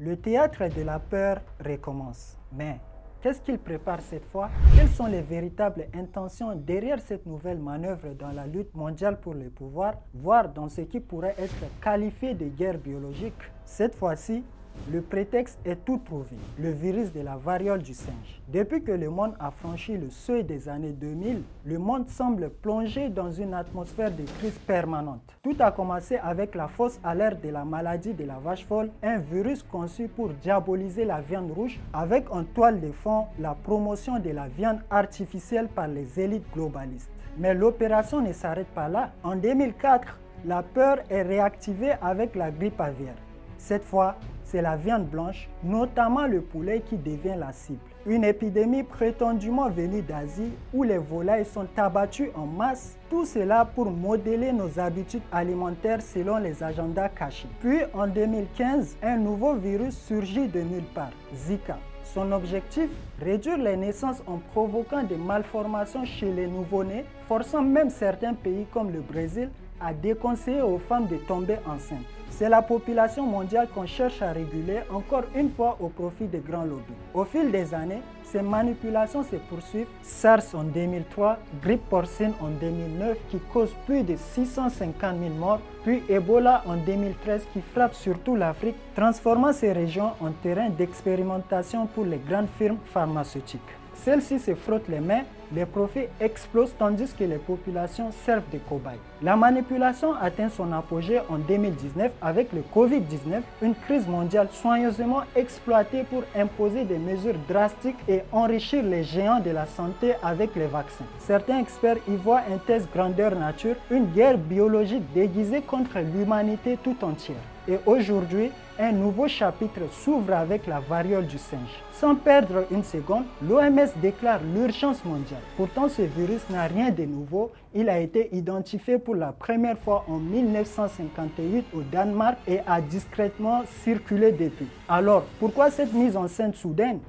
Le théâtre de la peur recommence. Mais qu'est-ce qu'il prépare cette fois? Quelles sont les véritables intentions derrière cette nouvelle manœuvre dans la lutte mondiale pour le pouvoir, voire dans ce qui pourrait être qualifié de guerre biologique? Cette fois-ci, le prétexte est tout trouvé, le virus de la variole du singe. Depuis que le monde a franchi le seuil des années 2000, le monde semble plongé dans une atmosphère de crise permanente. Tout a commencé avec la fausse alerte de la maladie de la vache folle, un virus conçu pour diaboliser la viande rouge, avec en toile de fond la promotion de la viande artificielle par les élites globalistes. Mais l'opération ne s'arrête pas là. En 2004, la peur est réactivée avec la grippe aviaire. Cette fois, c'est la viande blanche, notamment le poulet, qui devient la cible. Une épidémie prétendument venue d'Asie où les volailles sont abattues en masse, tout cela pour modeler nos habitudes alimentaires selon les agendas cachés. Puis en 2015, un nouveau virus surgit de nulle part, Zika. Son objectif, réduire les naissances en provoquant des malformations chez les nouveau-nés, forçant même certains pays comme le Brésil à déconseiller aux femmes de tomber enceintes. C'est la population mondiale qu'on cherche à réguler encore une fois au profit des grands lobbies. Au fil des années, ces manipulations se poursuivent. SARS en 2003, grippe porcine en 2009 qui cause plus de 650 000 morts, puis Ebola en 2013 qui frappe surtout l'Afrique, transformant ces régions en terrain d'expérimentation pour les grandes firmes pharmaceutiques. Celles-ci se frottent les mains, les profits explosent tandis que les populations servent de cobayes. La manipulation atteint son apogée en 2019 avec le Covid-19, une crise mondiale soigneusement exploitée pour imposer des mesures drastiques et enrichir les géants de la santé avec les vaccins. Certains experts y voient un test grandeur nature, une guerre biologique déguisée contre l'humanité tout entière. Et aujourd'hui, un nouveau chapitre s'ouvre avec la variole du singe. Sans perdre une seconde, l'OMS déclare l'urgence mondiale. Pourtant, ce virus n'a rien de nouveau. Il a été identifié pour la première fois en 1958 au Danemark et a discrètement circulé depuis. Alors, pourquoi cette mise en scène soudaine?